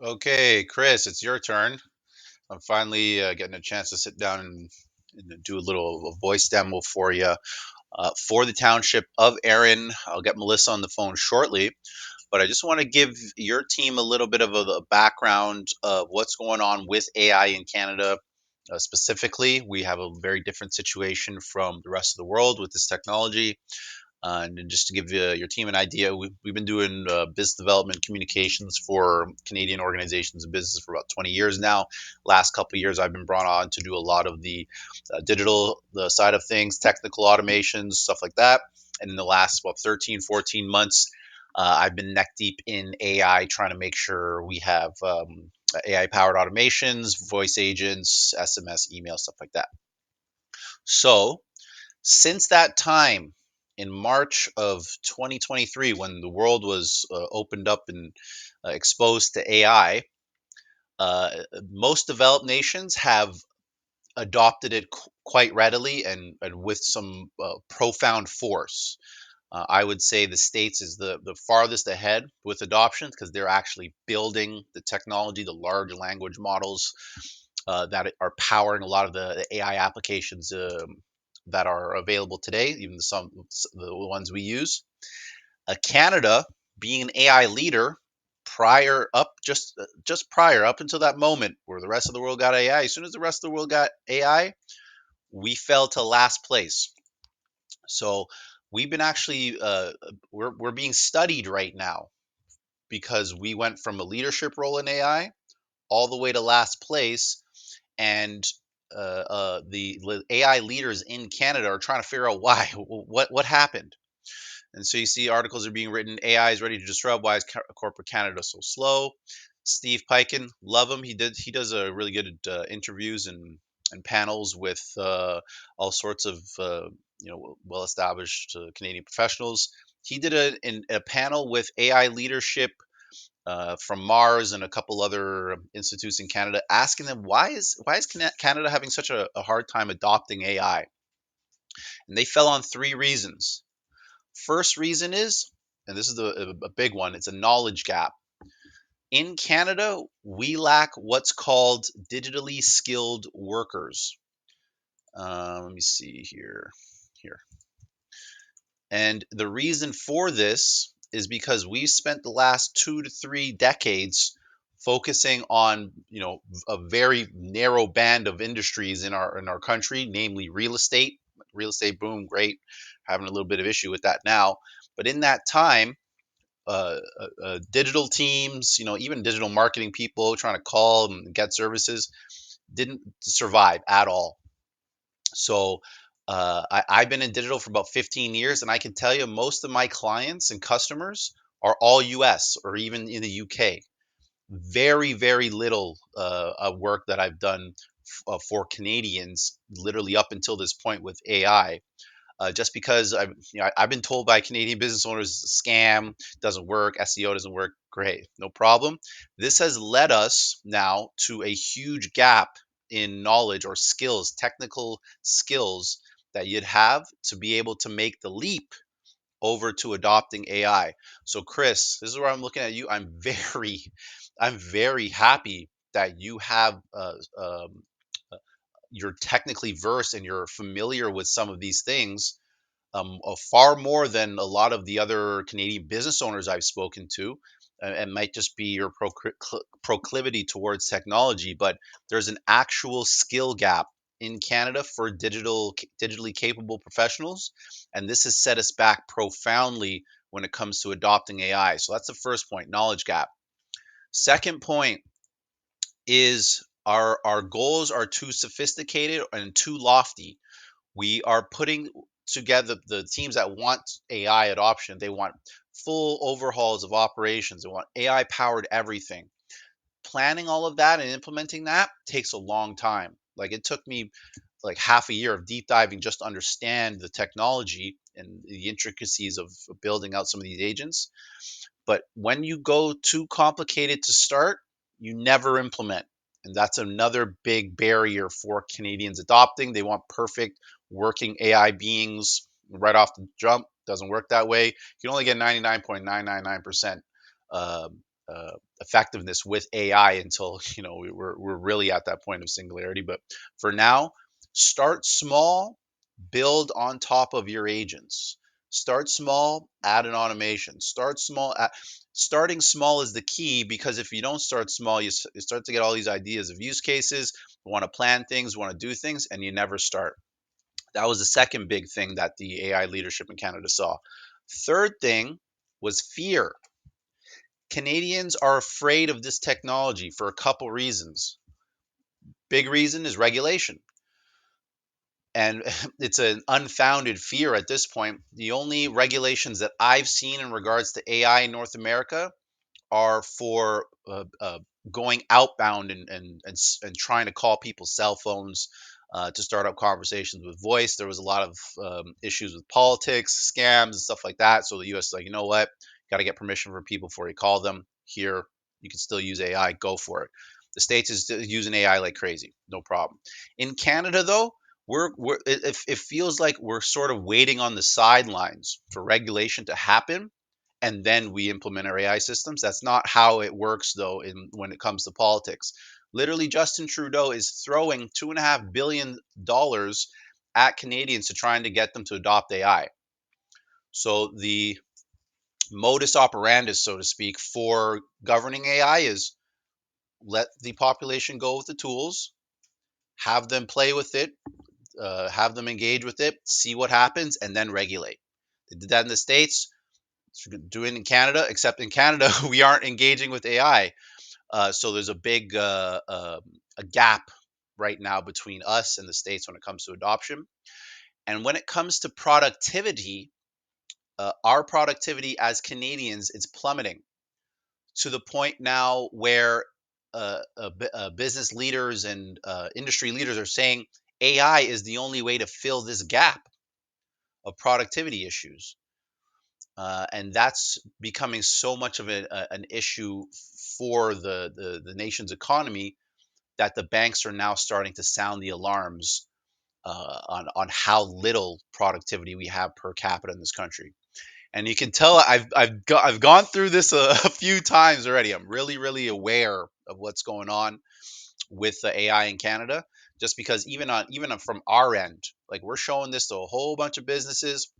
Okay, Chris, it's your turn. I'm finally getting a chance to sit down and do a little voice demo for you for the township of Erin. I'll get Melissa on the phone shortly, but I just want to give your team a little bit of a background of what's going on with AI in Canada. Specifically, we have a very different situation from the rest of the world with this technology. And then just to give your team an idea, we've been doing business development communications for Canadian organizations and businesses for about 20 years now. Last couple of years, I've been brought on to do a lot of the digital the side of things, technical automations, stuff like that. And in the last, 13, 14 months, I've been neck deep in AI, trying to make sure we have AI powered automations, voice agents, SMS, email, stuff like that. So, since that time, in March of 2023, when the world was opened up and exposed to AI, uh, most developed nations have adopted it quite readily and with some profound force. I would say the States is the farthest ahead with adoption because they're actually building the technology, the large language models that are powering a lot of the AI applications that are available today, even the ones we use. Canada, being an AI leader, prior up just prior up until that moment where the rest of the world got AI. As soon as the rest of the world got AI, we fell to last place. So we've been actually we're being studied right now because we went from a leadership role in AI all the way to last place, and the AI leaders in Canada are trying to figure out why. What happened. And so you see articles are being written. AI is ready to disrupt. Why is corporate Canada so slow? Steve Piken, love him. He does a really good interviews and panels with all sorts of well established Canadian professionals. He did a panel with AI leadership from Mars and a couple other institutes in Canada, asking them why is Canada having such a hard time adopting AI, and they fell on three reasons. First reason is, and this is a big one, it's a knowledge gap. In Canada, we lack what's called digitally skilled workers. Let me see here. Here. And the reason for this is because we spent the last 2 to 3 decades focusing on, a very narrow band of industries in our country, namely real estate. Real estate boom, great. Having a little bit of issue with that now, but in that time, digital teams, even digital marketing people trying to call and get services didn't survive at all. So I've been in digital for about 15 years, and I can tell you most of my clients and customers are all US or even in the UK. Very, very little work that I've done for Canadians, literally up until this point with AI. Just because I've been told by Canadian business owners, scam doesn't work, SEO doesn't work. Great, no problem. This has led us now to a huge gap in knowledge or skills, technical skills that you'd have to be able to make the leap over to adopting AI. So, Chris, this is where I'm looking at you. I'm very happy that you have you're technically versed and you're familiar with some of these things, far more than a lot of the other Canadian business owners I've spoken to. It might just be your proclivity towards technology, but there's an actual skill gap in Canada for digitally capable professionals, and this has set us back profoundly when it comes to adopting AI. So that's the first point, knowledge gap. Second point is our goals are too sophisticated and too lofty. We are putting together the teams that want AI adoption. They want full overhauls of operations. They want AI powered everything. Planning all of that and implementing that takes a long time. Like it took me like half a year of deep diving just to understand the technology and the intricacies of building out some of these agents. But when you go too complicated to start, you never implement. And that's another big barrier for Canadians adopting. They want perfect working AI beings right off the jump. Doesn't work that way. You can only get 99.999% uh, uh, effectiveness with AI until we're really at that point of singularity. But for now, start small, build on top of your agents. Start small, add an automation. Starting small is the key, because if you don't start small, you start to get all these ideas of use cases, want to plan things, want to do things, and you never start. That was the second big thing that the AI leadership in Canada saw. Third thing was fear. Canadians are afraid of this technology for a couple reasons. Big reason is regulation. And it's an unfounded fear at this point. The only regulations that I've seen in regards to AI in North America are for going outbound and trying to call people's cell phones to start up conversations with voice. There was a lot of issues with politics, scams, and stuff like that. So the U.S. is like, you know what? Got to get permission from people before you call them. Here, you can still use AI. Go for it. The States is using AI like crazy. No problem. In Canada, though, it feels like we're sort of waiting on the sidelines for regulation to happen, and then we implement our AI systems. That's not how it works, though, when it comes to politics. Literally, Justin Trudeau is throwing $2.5 billion at Canadians to trying to get them to adopt AI. So the modus operandi, so to speak, for governing AI is let the population go with the tools, have them play with it, have them engage with it, see what happens, and then regulate. They did that in the States, doing it in Canada, except in Canada, we aren't engaging with AI. So there's a big a gap right now between us and the States when it comes to adoption. And when it comes to productivity, our productivity as Canadians is plummeting to the point now where business leaders and industry leaders are saying AI is the only way to fill this gap of productivity issues. And that's becoming so much of an issue for the nation's economy that the banks are now starting to sound the alarms on how little productivity we have per capita in this country. And you can tell I've gone through this a few times already. I'm really aware of what's going on with the AI in Canada, just because even from our end, like we're showing this to a whole bunch of businesses,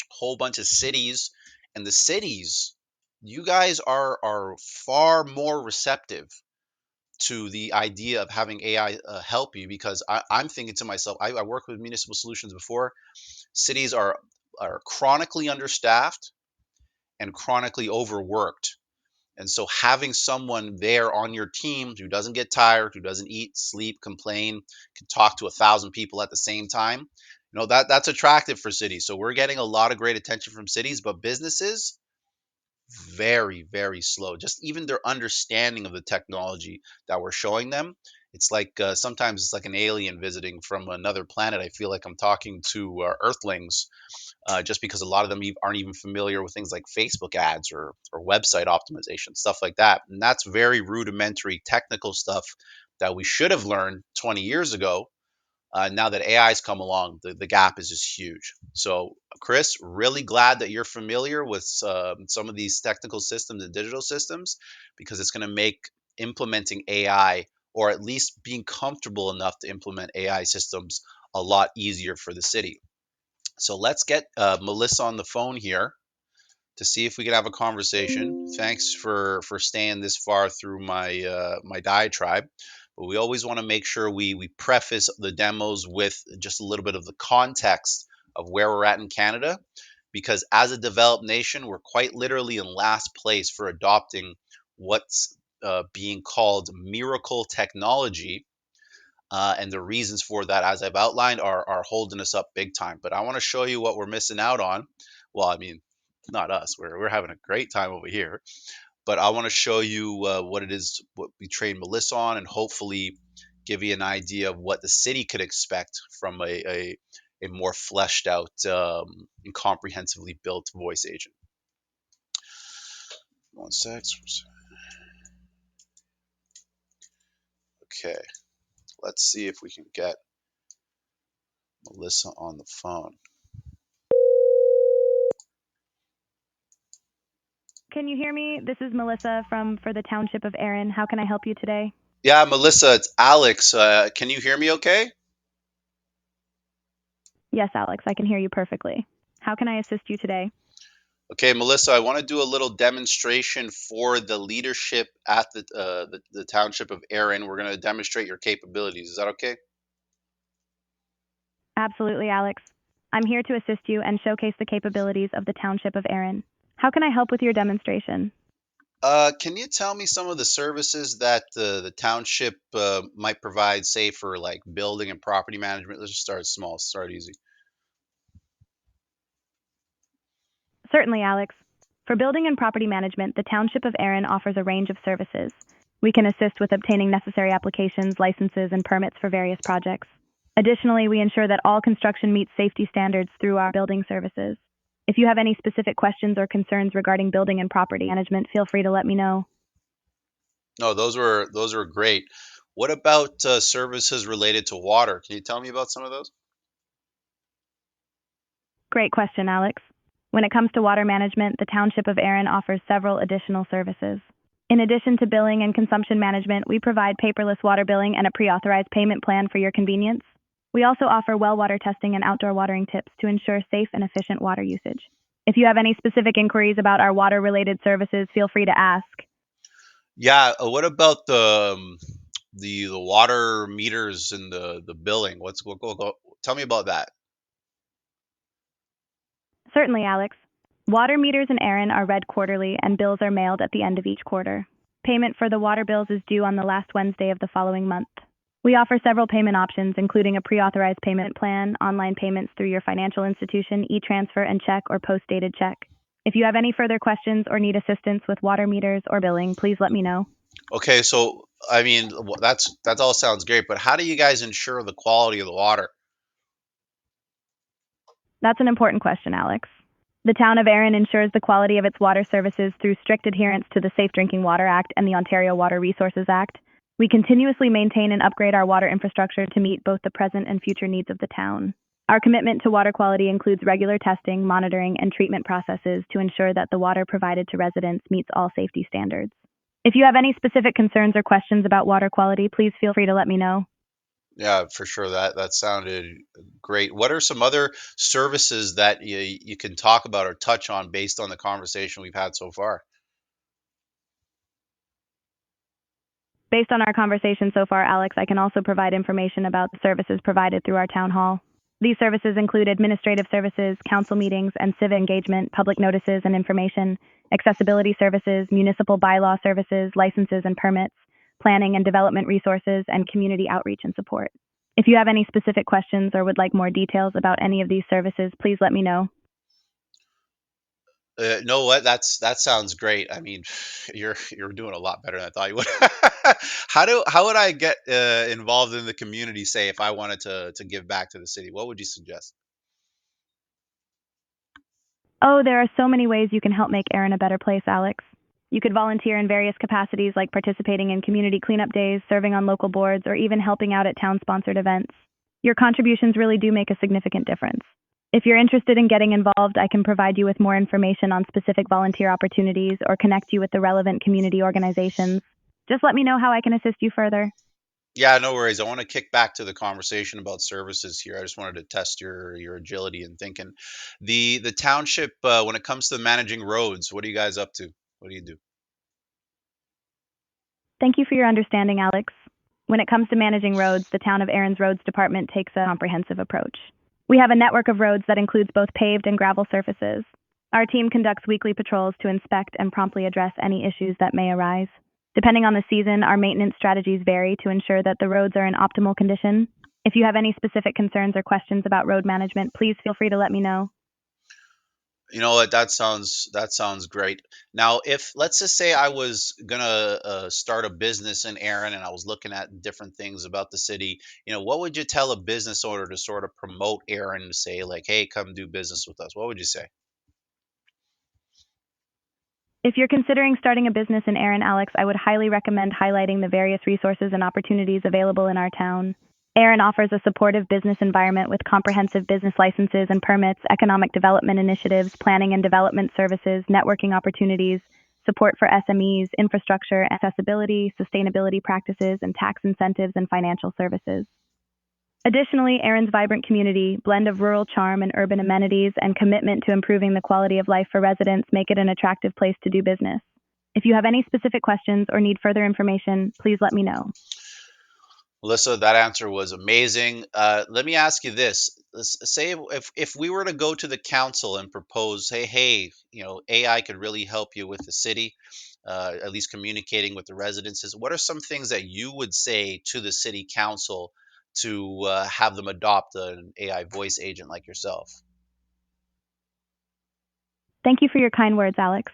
whole bunch of cities, and the cities, you guys are far more receptive to the idea of having AI help you, because I'm thinking to myself, I worked with municipal solutions before. Cities are chronically understaffed and chronically overworked. And so having someone there on your team who doesn't get tired, who doesn't eat, sleep, complain, can talk to 1,000 people at the same time, that's attractive for cities. So we're getting a lot of great attention from cities, but businesses, very slow. Just even their understanding of the technology that we're showing them, it's like sometimes it's like an alien visiting from another planet. I feel like I'm talking to Earthlings, just because a lot of them aren't even familiar with things like Facebook ads or website optimization, stuff like that. And that's very rudimentary technical stuff that we should have learned 20 years ago. Now that AI's come along, the gap is just huge. So, Chris, really glad that you're familiar with some of these technical systems and digital systems, because it's going to make implementing AI, or at least being comfortable enough to implement AI systems, a lot easier for the city. So let's get Melissa on the phone here to see if we can have a conversation. Thanks for staying this far through my diatribe. But we always want to make sure we preface the demos with just a little bit of the context of where we're at in Canada, because as a developed nation, we're quite literally in last place for adopting what's being called miracle technology, and the reasons for that, as I've outlined, are holding us up big time. But I want to show you what we're missing out on. Well, I mean, not us. We're having a great time over here. But I want to show you what it is, what we trained Melissa on, and hopefully give you an idea of what the city could expect from a more fleshed out and comprehensively built voice agent. One sec. Okay, let's see if we can get Melissa on the phone. can you hear me? This is Melissa for the Township of Erin. How can I help you today? Yeah, Melissa, it's Alex. Can you hear me okay? Yes, Alex, I can hear you perfectly. How can I assist you today? Okay, Melissa, I want to do a little demonstration for the leadership at the township of Erin. We're going to demonstrate your capabilities. Is that okay? Absolutely, Alex. I'm here to assist you and showcase the capabilities of the Township of Erin. How can I help with your demonstration? Can you tell me some of the services that the township might provide, say, for like building and property management? Let's just start small, start easy. Certainly, Alex. For building and property management, the Township of Erin offers a range of services. We can assist with obtaining necessary applications, licenses, and permits for various projects. Additionally, we ensure that all construction meets safety standards through our building services. If you have any specific questions or concerns regarding building and property management, feel free to let me know. No, those were great. What about services related to water? Can you tell me about some of those? Great question, Alex. When it comes to water management, the Township of Erin offers several additional services. In addition to billing and consumption management, we provide paperless water billing and a pre-authorized payment plan for your convenience. We also offer well water testing and outdoor watering tips to ensure safe and efficient water usage. If you have any specific inquiries about our water-related services, feel free to ask. Yeah, what about the water meters and the billing? Tell me about that. Certainly, Alex. Water meters in Erin are read quarterly and bills are mailed at the end of each quarter. Payment for the water bills is due on the last Wednesday of the following month. We offer several payment options, including a pre-authorized payment plan, online payments through your financial institution, e-transfer and check, or post-dated check. If you have any further questions or need assistance with water meters or billing, please let me know. Okay, so I mean that all sounds great, but how do you guys ensure the quality of the water? That's an important question, Alex. The town of Erin ensures the quality of its water services through strict adherence to the Safe Drinking Water Act and the Ontario Water Resources Act. We continuously maintain and upgrade our water infrastructure to meet both the present and future needs of the town. Our commitment to water quality includes regular testing, monitoring, and treatment processes to ensure that the water provided to residents meets all safety standards. If you have any specific concerns or questions about water quality, please feel free to let me know. Yeah, for sure. That sounded great. What are some other services that you can talk about or touch on based on the conversation we've had so far? Based on our conversation so far, Alex, I can also provide information about the services provided through our town hall. These services include administrative services, council meetings and civic engagement, public notices and information, accessibility services, municipal bylaw services, licenses and permits, planning and development resources, and community outreach and support. If you have any specific questions or would like more details about any of these services, please let me know. No, what? That sounds great. I mean, you're doing a lot better than I thought you would. How would I get involved in the community? Say, if I wanted to give back to the city, what would you suggest? Oh, there are so many ways you can help make Erin a better place, Alex. You could volunteer in various capacities like participating in community cleanup days, serving on local boards, or even helping out at town sponsored events. Your contributions really do make a significant difference. If you're interested in getting involved, I can provide you with more information on specific volunteer opportunities or connect you with the relevant community organizations. Just let me know how I can assist you further. Yeah, no worries. I want to kick back to the conversation about services here. I just wanted to test your agility and thinking. The township, when it comes to managing roads, what are you guys up to? What do you do? Thank you for your understanding, Alex. When it comes to managing roads, the Town of Erin's Roads Department takes a comprehensive approach. We have a network of roads that includes both paved and gravel surfaces. Our team conducts weekly patrols to inspect and promptly address any issues that may arise. Depending on the season, our maintenance strategies vary to ensure that the roads are in optimal condition. If you have any specific concerns or questions about road management, please feel free to let me know. You know what? That sounds great. Now, if let's just say I was gonna start a business in Erin and I was looking at different things about the city, what would you tell a business owner to sort of promote Erin to say like, hey, come do business with us? What would you say? If you're considering starting a business in Erin, Alex, I would highly recommend highlighting the various resources and opportunities available in our town. Erin offers a supportive business environment with comprehensive business licenses and permits, economic development initiatives, planning and development services, networking opportunities, support for SMEs, infrastructure, accessibility, sustainability practices, and tax incentives and financial services. Additionally, Erin's vibrant community, blend of rural charm and urban amenities, and commitment to improving the quality of life for residents make it an attractive place to do business. If you have any specific questions or need further information, please let me know. Melissa, that answer was amazing. Let me ask you this. Let's say if we were to go to the council and propose, hey, AI could really help you with the city, at least communicating with the residences. What are some things that you would say to the city council to have them adopt an AI voice agent like yourself? Thank you for your kind words, Alex.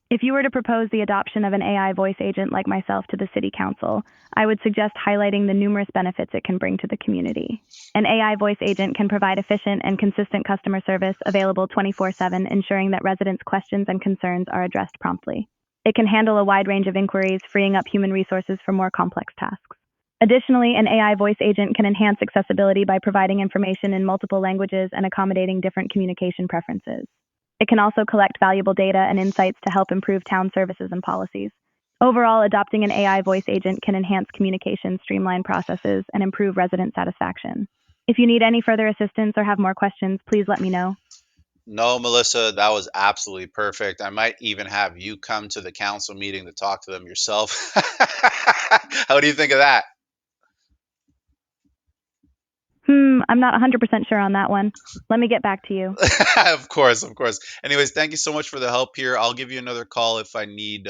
If you were to propose the adoption of an AI voice agent like myself to the City Council, I would suggest highlighting the numerous benefits it can bring to the community. An AI voice agent can provide efficient and consistent customer service available 24/7, ensuring that residents' questions and concerns are addressed promptly. It can handle a wide range of inquiries, freeing up human resources for more complex tasks. Additionally, an AI voice agent can enhance accessibility by providing information in multiple languages and accommodating different communication preferences. It can also collect valuable data and insights to help improve town services and policies. Overall, adopting an AI voice agent can enhance communication, streamline processes, and improve resident satisfaction. If you need any further assistance or have more questions, please let me know. No, Melissa, that was absolutely perfect. I might even have you come to the council meeting to talk to them yourself. How do you think of that? I'm not 100% sure on that one. Let me get back to you. Of course, of course. Anyways, thank you so much for the help here. I'll give you another call if I need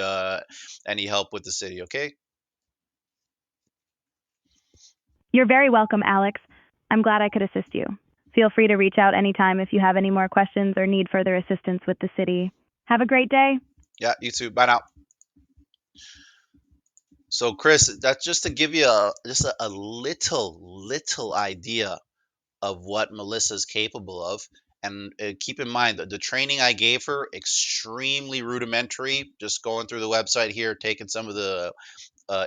any help with the city, okay? You're very welcome, Alex. I'm glad I could assist you. Feel free to reach out anytime if you have any more questions or need further assistance with the city. Have a great day. Yeah, you too. Bye now. So, Chris, that's just to give you a little idea of what Melissa's capable of. And keep in mind that the training I gave her extremely rudimentary. Just going through the website here, taking some of the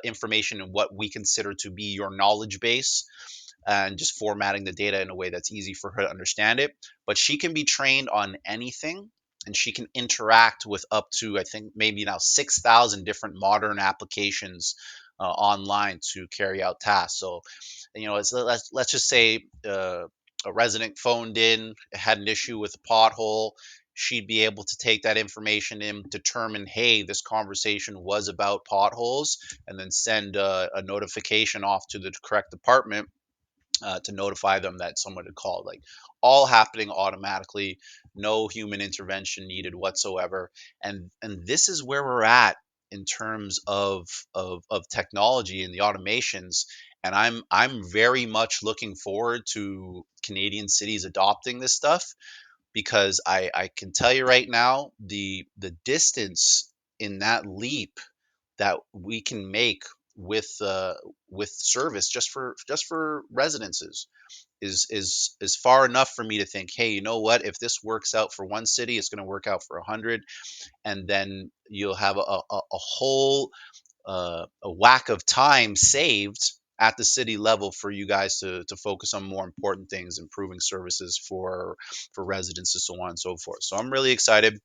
information and what we consider to be your knowledge base, and just formatting the data in a way that's easy for her to understand it. But she can be trained on anything, and she can interact with up to, I think, maybe now 6,000 different modern applications online to carry out tasks. So, let's just say a resident phoned in, had an issue with a pothole. She'd be able to take that information in, determine, hey, this conversation was about potholes, and then send a notification off to the correct department to notify them that someone had called. Like, all happening automatically, no human intervention needed whatsoever. And this is where we're at in terms of technology and the automations. And I'm very much looking forward to Canadian cities adopting this stuff, because I can tell you right now, the distance in that leap that we can make with service just for residences is far enough for me to think, hey, you know what? If this works out for one city, it's going to work out for 100, and then you'll have a whole a whack of time saved at the city level for you guys to focus on more important things, improving services for residents and so on and so forth. So I'm really excited,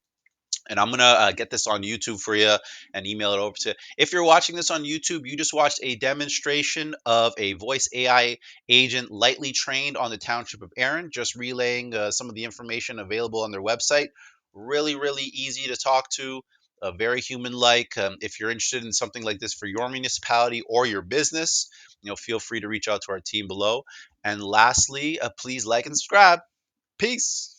and I'm gonna get this on YouTube for you and email it over to you. If you're watching this on YouTube, you just watched a demonstration of a voice AI agent lightly trained on the township of Erin, just relaying some of the information available on their website. Really, really easy to talk to, very human-like. If you're interested in something like this for your municipality or your business, feel free to reach out to our team below. And lastly, please like and subscribe. Peace.